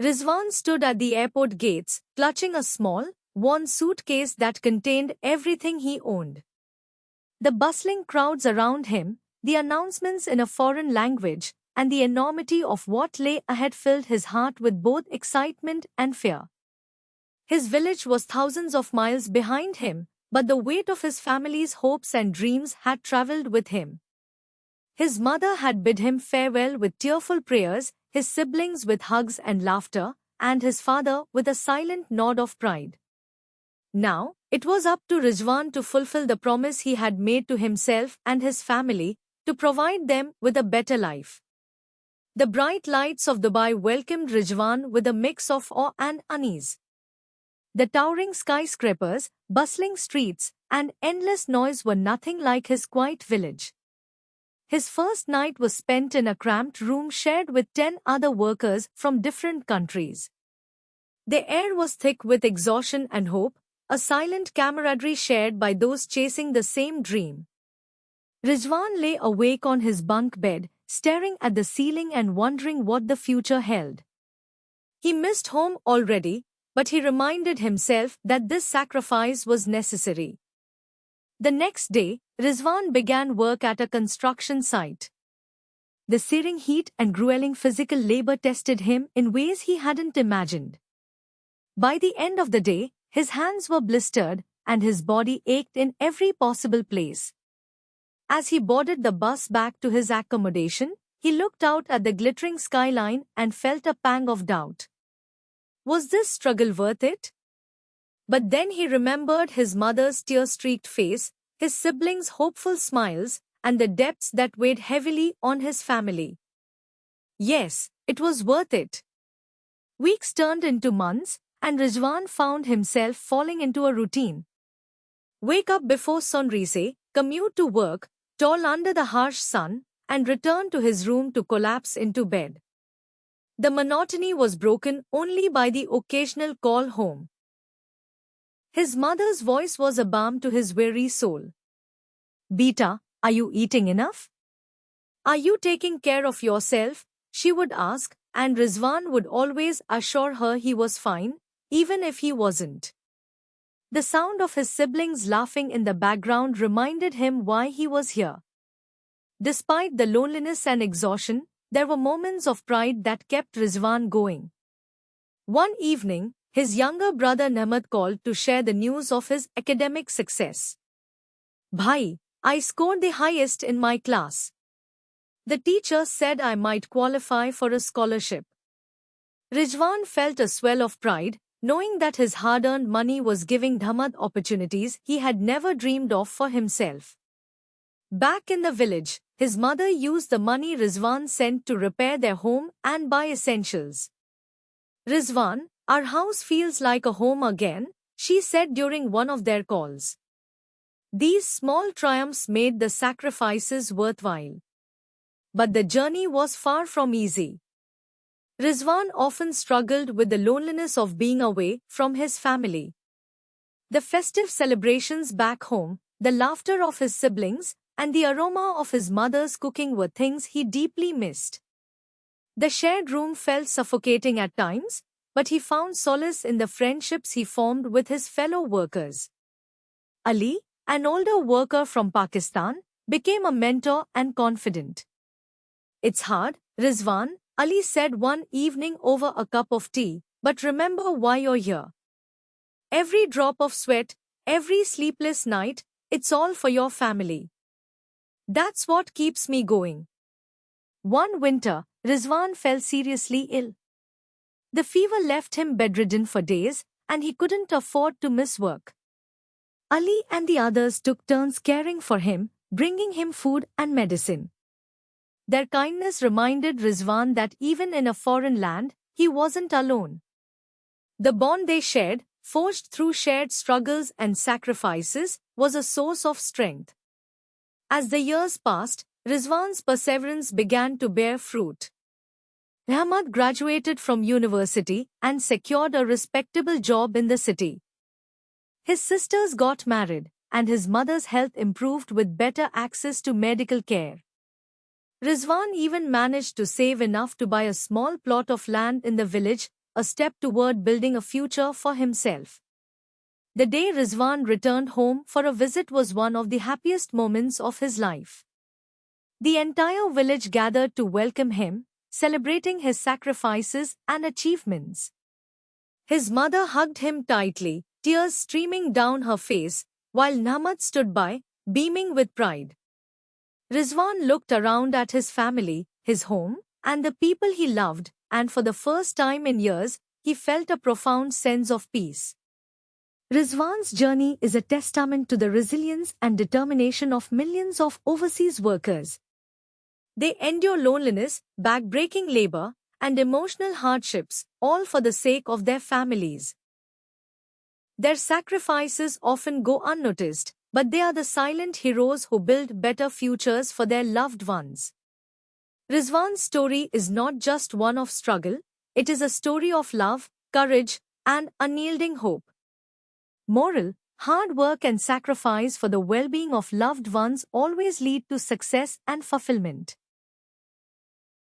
Rizwan stood at the airport gates, clutching a small, worn suitcase that contained everything he owned. The bustling crowds around him, the announcements in a foreign language, and the enormity of what lay ahead filled his heart with both excitement and fear. His village was thousands of miles behind him, but the weight of his family's hopes and dreams had traveled with him. His mother had bid him farewell with tearful prayers, his siblings with hugs and laughter, and his father with a silent nod of pride. Now, it was up to Rizwan to fulfill the promise he had made to himself and his family, to provide them with a better life. The bright lights of Dubai welcomed Rizwan with a mix of awe and unease. The towering skyscrapers, bustling streets, and endless noise were nothing like his quiet village. His first night was spent in a cramped room shared with 10 other workers from different countries. The air was thick with exhaustion and hope, a silent camaraderie shared by those chasing the same dream. Rizwan lay awake on his bunk bed, staring at the ceiling and wondering what the future held. He missed home already, but he reminded himself that this sacrifice was necessary. The next day, Rizwan began work at a construction site. The searing heat and grueling physical labor tested him in ways he hadn't imagined. By the end of the day, his hands were blistered and his body ached in every possible place. As he boarded the bus back to his accommodation, he looked out at the glittering skyline and felt a pang of doubt. Was this struggle worth it? But then he remembered his mother's tear-streaked face, his siblings' hopeful smiles, and the debts that weighed heavily on his family. Yes, it was worth it. Weeks turned into months, and Rizwan found himself falling into a routine. Wake up before sunrise, commute to work, toil under the harsh sun, and return to his room to collapse into bed. The monotony was broken only by the occasional call home. His mother's voice was a balm to his weary soul. "Beta, are you eating enough? Are you taking care of yourself?" she would ask, and Rizwan would always assure her he was fine, even if he wasn't. The sound of his siblings laughing in the background reminded him why he was here. Despite the loneliness and exhaustion, there were moments of pride that kept Rizwan going. One evening, his younger brother Nahmad called to share the news of his academic success. "Bhai, I scored the highest in my class. The teacher said I might qualify for a scholarship." Rizwan felt a swell of pride, knowing that his hard-earned money was giving Nahmad opportunities he had never dreamed of for himself. Back in the village, his mother used the money Rizwan sent to repair their home and buy essentials. "Rizwan, our house feels like a home again," she said during one of their calls. These small triumphs made the sacrifices worthwhile. But the journey was far from easy. Rizwan often struggled with the loneliness of being away from his family. The festive celebrations back home, the laughter of his siblings, and the aroma of his mother's cooking were things he deeply missed. The shared room felt suffocating at times, but he found solace in the friendships he formed with his fellow workers. Ali, an older worker from Pakistan, became a mentor and confidant. "It's hard, Rizwan," Ali said one evening over a cup of tea, "but remember why you're here. Every drop of sweat, every sleepless night, it's all for your family. That's what keeps me going." One winter, Rizwan fell seriously ill. The fever left him bedridden for days, and he couldn't afford to miss work. Ali and the others took turns caring for him, bringing him food and medicine. Their kindness reminded Rizwan that even in a foreign land, he wasn't alone. The bond they shared, forged through shared struggles and sacrifices, was a source of strength. As the years passed, Rizwan's perseverance began to bear fruit. Ahmad graduated from university and secured a respectable job in the city. His sisters got married, and his mother's health improved with better access to medical care. Rizwan even managed to save enough to buy a small plot of land in the village, a step toward building a future for himself. The day Rizwan returned home for a visit was one of the happiest moments of his life. The entire village gathered to welcome him, celebrating his sacrifices and achievements. His mother hugged him tightly, tears streaming down her face, while Nahmat stood by, beaming with pride. Rizwan looked around at his family, his home, and the people he loved, and for the first time in years, he felt a profound sense of peace. Rizwan's journey is a testament to the resilience and determination of millions of overseas workers. They endure loneliness, back-breaking labor, and emotional hardships, all for the sake of their families. Their sacrifices often go unnoticed, but they are the silent heroes who build better futures for their loved ones. Rizwan's story is not just one of struggle, it is a story of love, courage, and unyielding hope. Moral: hard work and sacrifice for the well-being of loved ones always lead to success and fulfillment.